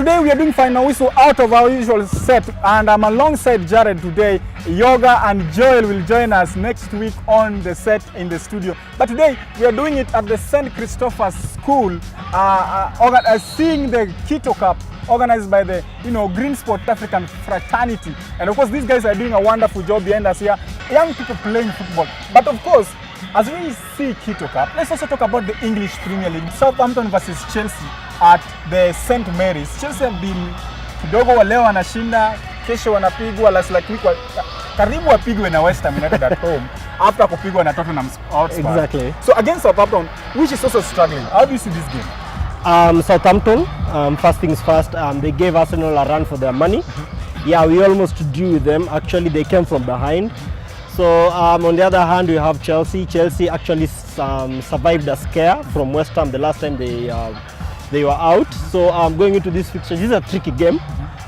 today we are doing final whistle out of our usual set, and I'm alongside Jared today. Yoga and Joel will join us next week on the set in the studio. But today we are doing it at the St. Christopher's School, seeing the Kito Cup organized by the Green Sport African fraternity. And of course these guys are doing a wonderful job behind us here. Young people playing football. But of course, as we see Kito Cup, let's also talk about the English Premier League. Southampton versus Chelsea at the St. Mary's. Chelsea have been kidogo leo wanashinda, kesho wanapigwa, last like week karibu wapigwe na West Ham United at home after kupigwa na Tottenham Hotspur. Exactly. So against Southampton, which is also struggling. How do you see this game? Southampton, first things first, they gave Arsenal a run for their money. Yeah, we almost drew with them. Actually, they came from behind. So on the other hand, we have Chelsea. Chelsea actually survived a scare from West Ham the last time they were out. So going into this fixture, this is a tricky game.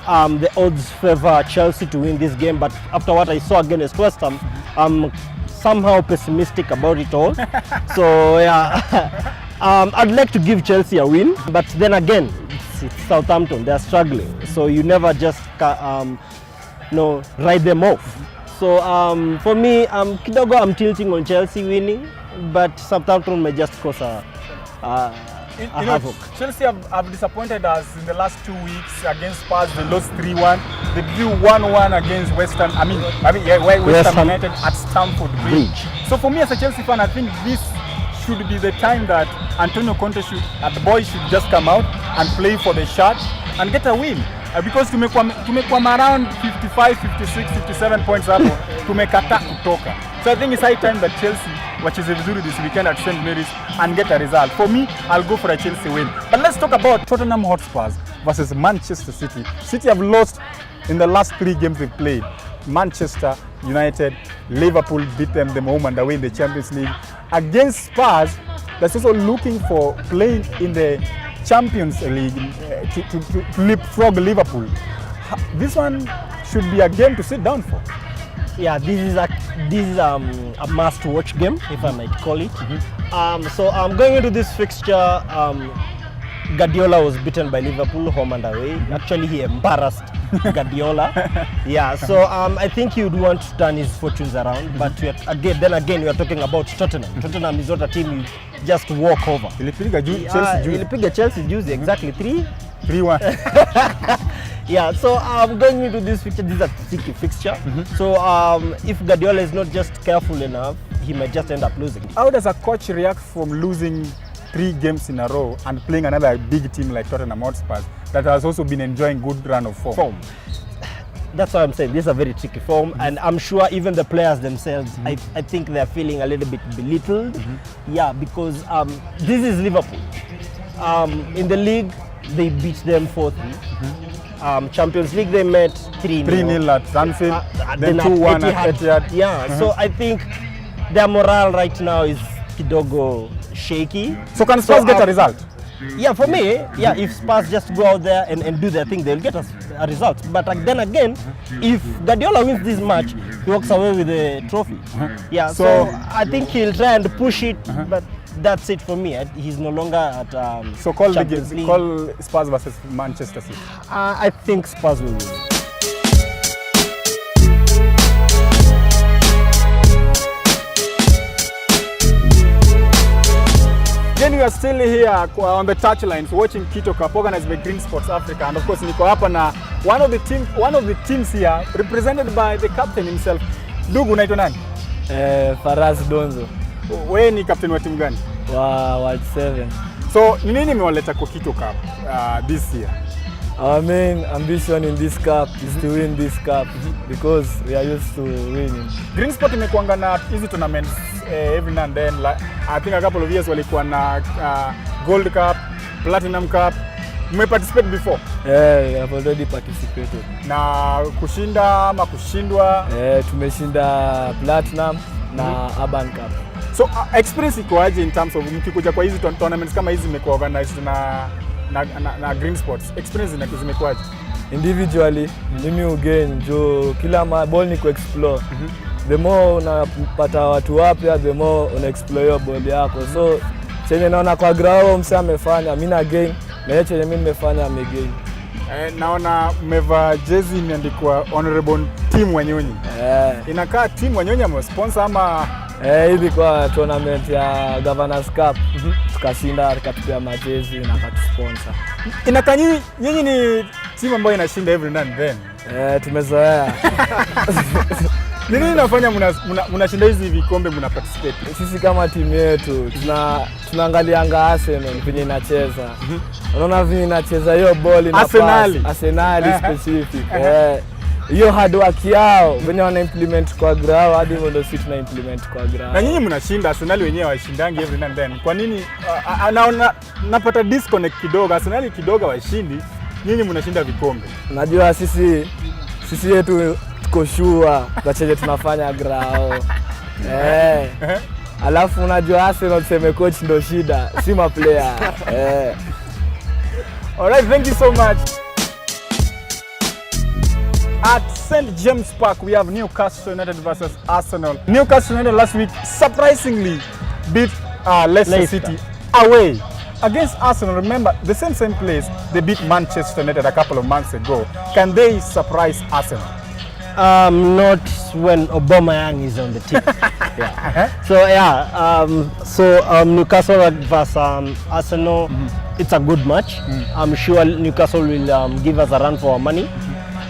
The odds favor Chelsea to win this game, but after what I saw against West Ham, I'm somehow pessimistic about it all. So yeah, I'd like to give Chelsea a win, but then again, it's Southampton. They're struggling, so you never just write them off. So for me, kidogo I'm tilting on Chelsea winning, but Southampton may just cause a havoc. Chelsea have disappointed us in the last 2 weeks against Spurs. They lost 3-1. They drew 1-1 against West Ham. West Ham United at Stamford Bridge. So for me as a Chelsea fan, I think this should be the time that Antonio Conte the boys should just come out and play for the shot and get a win. Because tumekuwa around 55, 56, 57 points hapo, tumekata kutoka. So I think it's high time that Chelsea watches vizuri this weekend at St. Mary's and get a result. For me, I'll go for a Chelsea win. But let's talk about Tottenham Hotspur versus Manchester City. City have lost in the last 3 games they've played. Manchester United, Liverpool beat them home and away in the Champions League. Against Spurs, that's also looking for playing in the Champions League to leapfrog Liverpool. This one should be a game to sit down for. Yeah, this is a must-watch game, if I might call it. So going into this fixture, Guardiola was beaten by Liverpool home and away. Actually, he embarrassed Guardiola. Yeah, so I think he would want to turn his fortunes around. But then again, we are talking about Tottenham. Tottenham is not a team you just walk over. Ilipiga Chelsea juice, exactly 3-1. Yeah, so going into this fixture, this is a tricky fixture. So if Guardiola is not just careful enough, he might just end up losing. How does a coach react from losing 3 games in a row and playing another big team like Tottenham Hotspur that has also been enjoying good run of form? That's why I'm saying this is a very tricky form, and I'm sure even the players themselves, I think they're feeling a little bit belittled. Yeah, because this is Liverpool. In the league, they beat them 4-3. Champions League, they met 3-0 at Anfield, then 2-1 at Etihad. Yeah, so I think their morale right now is kidogo shaky. So can Spurs get a result? Yeah, for me, yeah, if Spurs just go out there and do their thing, they'll get a result. But then again, if Guardiola wins this match, he walks away with a trophy. Yeah, so I think he'll try and push it, but that's it for me. He's no longer at So call Spurs versus Manchester City. I think Spurs will win. Then we are still here on the touchlines watching Kito Cup organized by Green Sports Africa, and of course niko hapa na one of the teams here represented by the captain himself. Ndugu, unaitwa nani? Faraz Donzo. Wewe ni captain wa timu gani? Wa World 7. So ni nini imewaleta kwa Kito Cup this year? Our main ambition in this cup is to win this cup because we are used to winning. Green Sport imekuanga na hizi tournaments every now and then. I think a couple of years walikuwa na Gold Cup, Platinum Cup. You participate before? Yeah, we have already participated. Na kushinda ama kushindwa? Tumeshinda Platinum na Urban Cup. So experience iko aje in terms of mkikuja kwa hizi tournaments kama hizi zimekuwa organized na Green Sports? Experience zimekuwaje? Individually, mimi ugain jo kila ball ni ku explore. The more unapata watu wapya, the more una explore your ball yako. So chenye naona kwa ground mse amefanya, mimi na gain, na chenye mimi nimefanya ame gain. Naona mmevaa jezi imeandikwa Honorable Team Wanyonyi. Inakaa Team Wanyonyi amesponsor ama ilikuwa tournament ya Governors Cup. Tukashinda, akatupea majezi na akatusponsor. Inakaa nyinyi ni timu ambayo inashinda every now and then. Tumezoea. Nini inafanya mnashinda hizi vikombe mna participate? Sisi kama timu yetu tunaangalianga Arsenal venye inacheza. Unaona venye inacheza hiyo ball ina Arsenal specific. Hiyo hard work yao venye wana implement kwa ground hadi ndio sisi tuna implement kwa ground. Na nyinyi mnashinda, Arsenal wenyewe washindangi every now and then. Kwa nini naona napata disconnect kidogo? Arsenal kidogo washindi, nyinyi mnashinda vikombe. Najua sisi yetu tuko sure kwa chenye tunafanya ground. Alafu unajua Arsenal tuseme coach ndo shida, si ma player. Alright, thank you so much. At St. James Park, we have Newcastle United versus Arsenal. Newcastle United last week surprisingly beat Leicester City away against Arsenal. Remember, the same place they beat Manchester United a couple of months ago. Can they surprise Arsenal? Not when Aubameyang is on the team. Newcastle versus Arsenal, it's a good match. I'm sure Newcastle will give us a run for our money.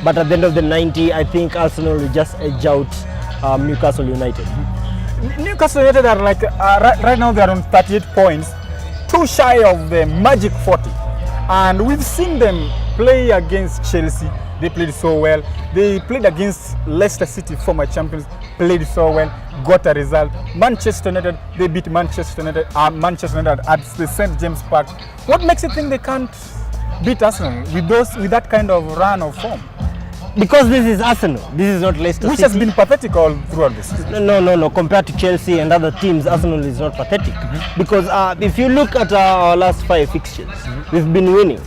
But at the end of the 90, I think Arsenal will just edge out Newcastle United. Newcastle United are like, right now they are on 38 points, too shy of the magic 40. And we've seen them play against Chelsea. They played so well. They played against Leicester City, former champions, played so well, got a result. Manchester United, they beat Manchester United at the St. James Park. What makes you think they can't beat Arsenal with that kind of run of form? Because this is Arsenal, this is not Leicester Which City. Has been pathetic all throughout this season. No. Compared to Chelsea and other teams, Arsenal is not pathetic. Because if you look at our last 5 fixtures, we've been winning.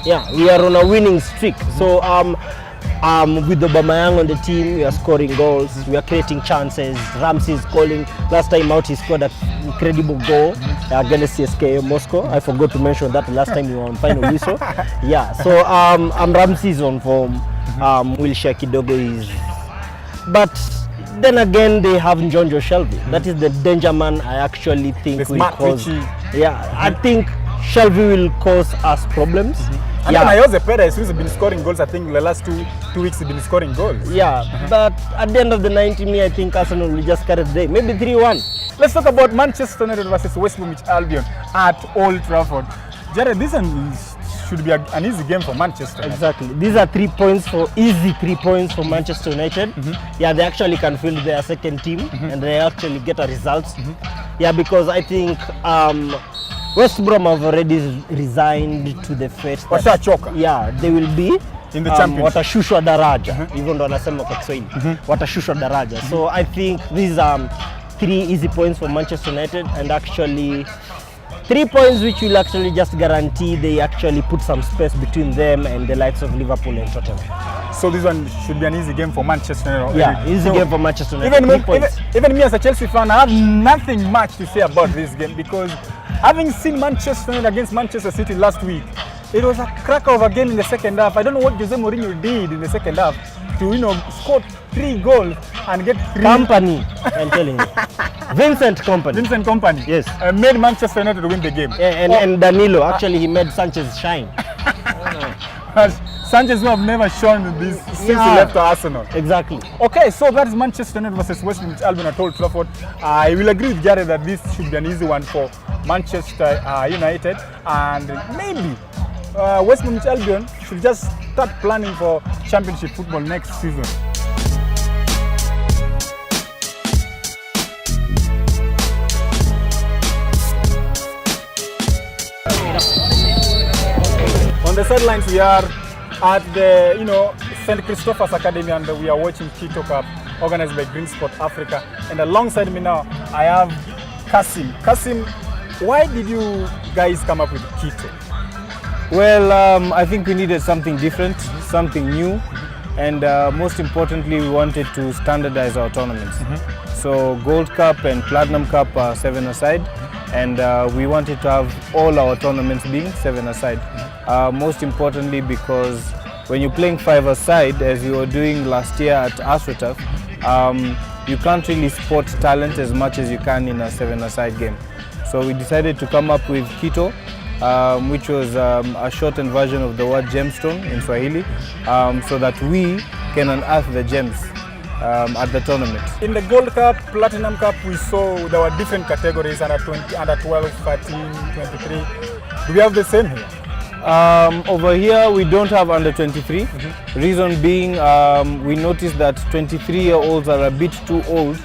Yeah, we are on a winning streak. So with Aubameyang on the team, we are scoring goals, we are creating chances. Ramsey is scoring. Last time out, he scored an incredible goal against CSKA Moscow. I forgot to mention that last time we were on final whistle. Yeah, so Ramsey is on form. Wilshere Kidogo is, but then again they have Njonjo Shelvey. That is the danger man. I actually think will cause. I think Shelvey will cause us problems. And Jose Perez, who's been scoring goals, I think the last two weeks he's been scoring goals. But at the end of the 90, I think Arsenal will just carry the day, maybe 3-1. Let's talk about Manchester United versus West Bromwich Albion at Old Trafford. Jared, this should be an easy game for Manchester United. Exactly. These are easy 3 points for Manchester United. They actually can field their second team and they actually get a result. Because I think West Brom have already resigned to the fate. They will be in the championship. Watashushwa daraja. Even though wanasema kwa Kiswahili. Watashushwa daraja. So I think these are 3 easy points for Manchester United, and actually 3 points which will actually just guarantee they actually put some space between them and the likes of Liverpool and Tottenham. So this one should be an easy game for Manchester United. Easy game for Manchester United. Even me as a Chelsea fan, I have nothing much to say about this game, because having seen Manchester United against Manchester City last week, it was a cracker of a game in the second half. I don't know what Jose Mourinho did in the second half to score 3 goals and get 3. Company, I'm telling you. Vincent Kompany. Yes. Made Manchester United win the game. And Danilo, actually he made Sanchez shine. Sanchez, who have never shown this since he left Arsenal. Exactly. Okay, so that is Manchester United versus West Bromwich Albion at Old Trafford. I will agree with Jared that this should be an easy one for Manchester United, and maybe West Bromwich Albion should just start planning for championship football next season. On the sidelines, we are at the St. Christopher's Academy, and we are watching Kito Cup organized by Green Sport Africa. And alongside me now, I have Kasim. Kasim, why did you guys come up with Kito? Well, I think we needed something different, something new, and most importantly, we wanted to standardize our tournaments. So Gold Cup and Platinum Cup are 7-a-side, and we wanted to have all our tournaments being 7-a-side. Most importantly, because when you're playing 5-a-side, as we were doing last year at AstroTurf, you can't really spot talent as much as you can in a 7-a-side game. So we decided to come up with Kito, which was a shortened version of the word gemstone in Swahili, so that we can unearth the gems at the tournament. In the Gold Cup, Platinum Cup, we saw there were different categories, under 20, under 12, 13, 23. Do we have the same here? Over here we don't have under 23. Reason being, we noticed that 23-year-olds are a bit too old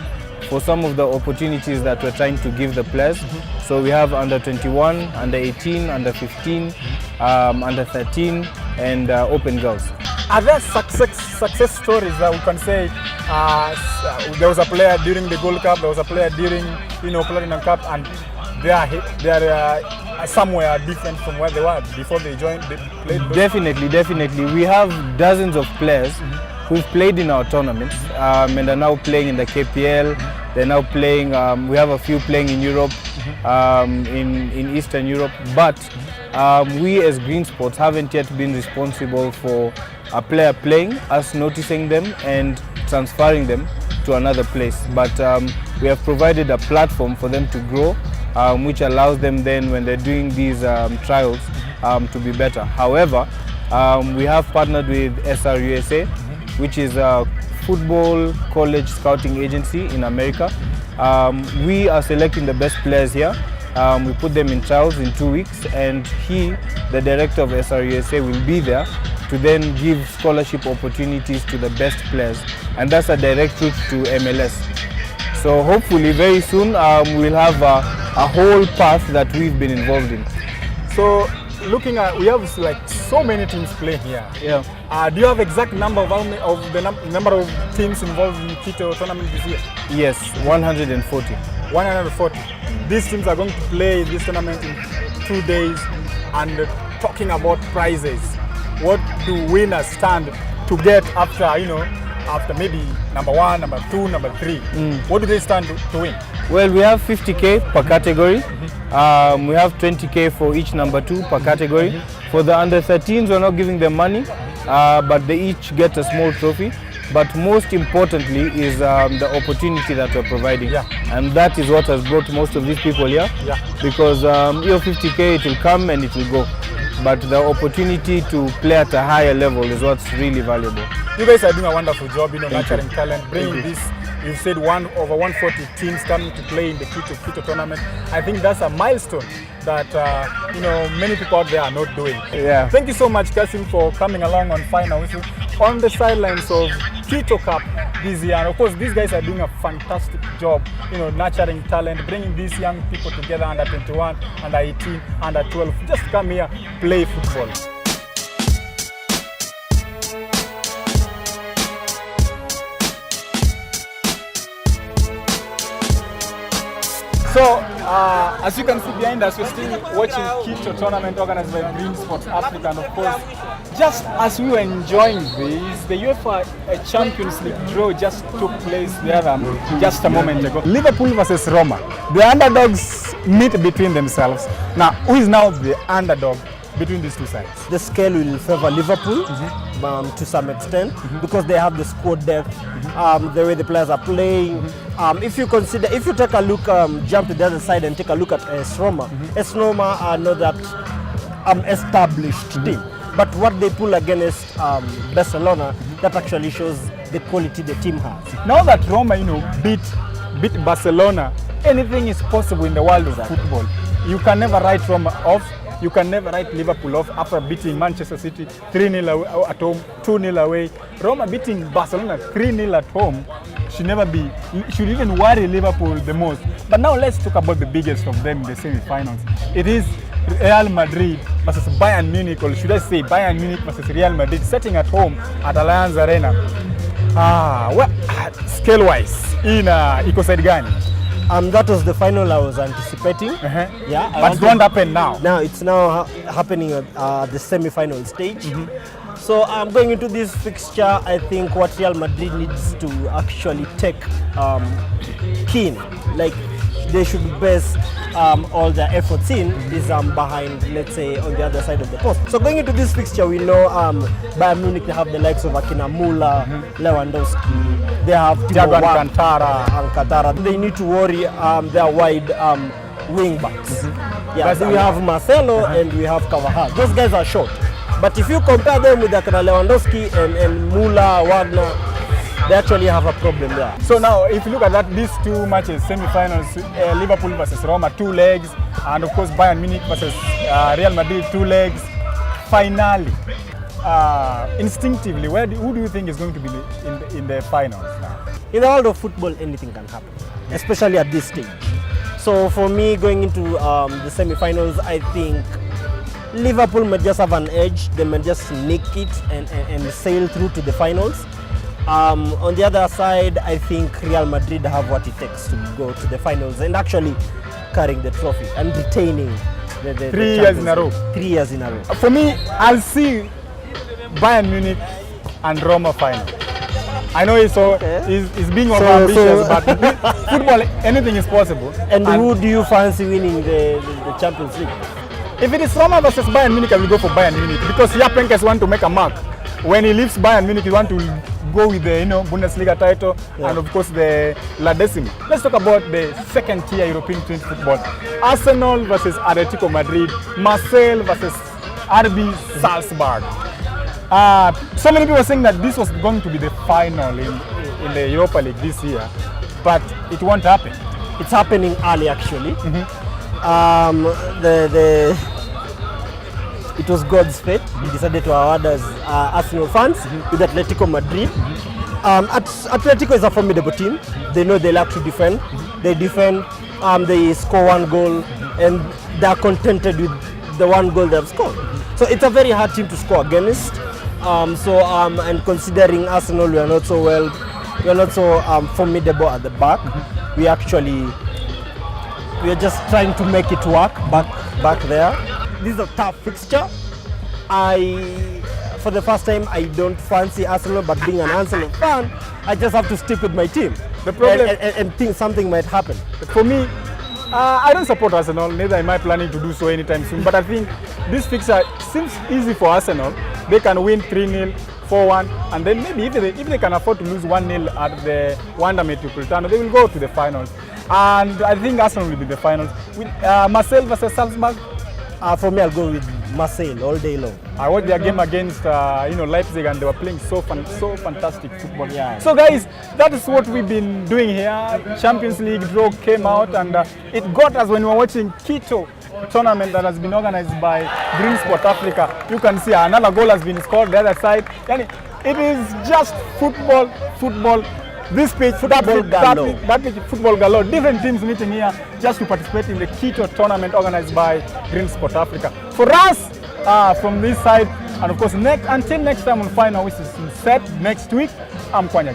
for some of the opportunities that we're trying to give the players. So we have under 21, under 18, under 15, under 13, and open girls. Are there success stories that we can say there was a player during the Gold Cup, there was a player during Platinum Cup, and they are somewhere different from where they were before they played? Definitely. We have dozens of players who've played in our tournaments and are now playing in the KPL. They're now playing, we have a few playing in Europe, in Eastern Europe, but we as Green Sports haven't yet been responsible for a player playing, us noticing them and transferring them to another place. But we have provided a platform for them to grow, which allows them then, when they're doing these trials, to be better. However, we have partnered with SRUSA, which is a football college scouting agency in America. We are selecting the best players here. We put them in trials in 2 weeks, and the director of SRUSA, will be there to then give scholarship opportunities to the best players, and that's a direct route to MLS. So hopefully very soon we'll have a whole path that we've been involved in. So looking at, we have like so many teams playing here. Yeah. Do you have exact number of the number of teams involved in Kito tournament this year? Yes, 140. 140. These teams are going to play this tournament in 2 days, and talking about prizes. What do winners stand to get after, after maybe number 1, number 2, number 3? What do they stand to win? Well, we have 50K per category. We have 20K for each number 2 per category. For the under 13s, we're not giving them money, but they each get a small trophy. But most importantly is the opportunity that we're providing. And that is what has brought most of these people here. Because your 50K, it will come and it will go. But the opportunity to play at a higher level is what's really valuable. You guys are doing a wonderful job, nurturing talent, bringing this. You've said over 140 teams coming to play in the Kito tournament. I think that's a milestone that many people out there are not doing. Thank you so much, Kasim, for coming along on Final Whistle on the sidelines of Kito Cup this year. And of course, these guys are doing a fantastic job, nurturing talent, bringing these young people together, under 21, under 18, under 12, just come here, play football. So, as you can see behind us, we're still watching Kito tournament organized by Green Sports Africa, and of course, just as we were enjoying this, the UEFA Champions League draw just took place there just a moment ago. Liverpool versus Roma. The underdogs meet between themselves. Now, who is now the underdog between these two sides? The scale will favor Liverpool to some extent because they have the squad depth, the way the players are playing. If you take a look, jump to the other side and take a look at AS Roma. AS Roma are not that established team, but what they pull against Barcelona, that actually shows the quality the team has. Now that Roma, beat Barcelona, anything is possible in the world of football. You can never write Roma off. You can never write Liverpool off after beating Manchester City 3-0 at home, 2-0 away. Roma beating Barcelona 3-0 at home should even worry Liverpool the most. But now let's talk about the biggest of them in the semi-finals. It is Real Madrid versus Bayern Munich, or should I say Bayern Munich versus Real Madrid, setting at home at Allianz Arena. Scale-wise, iko side gani? That was the final I was anticipating. But it won't happen now. Now it's happening at the semi-final stage. So I'm going into this fixture. I think what Real Madrid needs to actually take keen, like they should base all their efforts in is behind, let's say, on the other side of the post. So going into this fixture, we know Bayern Munich, they have the likes of Akina Müller, Lewandowski, they have Thiago Alcantara. They need to worry their wide wing backs. Yeah, so we have Marcelo and we have Carvajal. Those guys are short. But if you compare them with Akina Lewandowski and Müller, Wagner, they actually have a problem there. So now, if you look at that, these two matches, semi-finals, Liverpool versus Roma, 2 legs, and of course Bayern Munich versus Real Madrid, 2 legs. Finally, instinctively, who do you think is going to be in the finals now? In the world of football, anything can happen, especially at this stage. So for me, going into the semi-finals, I think Liverpool may just have an edge. They may just nick it and sail through to the finals. On the other side, I think Real Madrid have what it takes to go to the finals and actually carrying the trophy and retaining the 3 years in a row. 3 years in a row. For me, I'll see Bayern Munich and Roma final. I know it's being ambitious, but football, anything is possible. And who do you fancy winning the Champions League? If it is Roma versus Bayern Munich, I will go for Bayern Munich because Jupp Heynckes want to make a mark. When he leaves Bayern Munich, he want to go with the Bundesliga title and of course the La Decima. Let's talk about the second tier European football. Arsenal versus Atletico Madrid, Marseille versus RB Salzburg. So many people are saying that this was going to be the final in the Europa League this year, but it won't happen. It's happening early actually. It was God's fate. He decided to award us Arsenal fans with Atletico Madrid. Atletico is a formidable team. They know they like to defend. They defend, they score 1 goal, and they are contented with the 1 goal they have scored. So it's a very hard team to score against. And considering Arsenal, we are not so formidable at the back. We are just trying to make it work back there. This is a tough fixture. For the first time, I don't fancy Arsenal, but being an Arsenal fan, I just have to stick with my team. The problem and think something might happen. For me, I don't support Arsenal, neither am I planning to do so anytime soon, but I think this fixture seems easy for Arsenal. They can win 3-0, 4-1, and then maybe if they can afford to lose 1-0 at the Wanda Metropolitano, they will go to the finals. And I think Arsenal will be the finals. With Marseille versus Salzburg, for me, I'll go with Marseille all day long. I watched their game against Leipzig, and they were playing so fantastic football. Yeah. So guys, that is what we've been doing here. Champions League draw came out, and it got us when we were watching Kito tournament that has been organized by Green Sport Africa. You can see another goal has been scored the other side. It is just football. This pitch, that pitch, football galore. Different teams meeting here just to participate in the Kito tournament organized by Green Sport Africa. For us, from this side, and of course, until next time on Final, which is set next week, I'm Kwanya.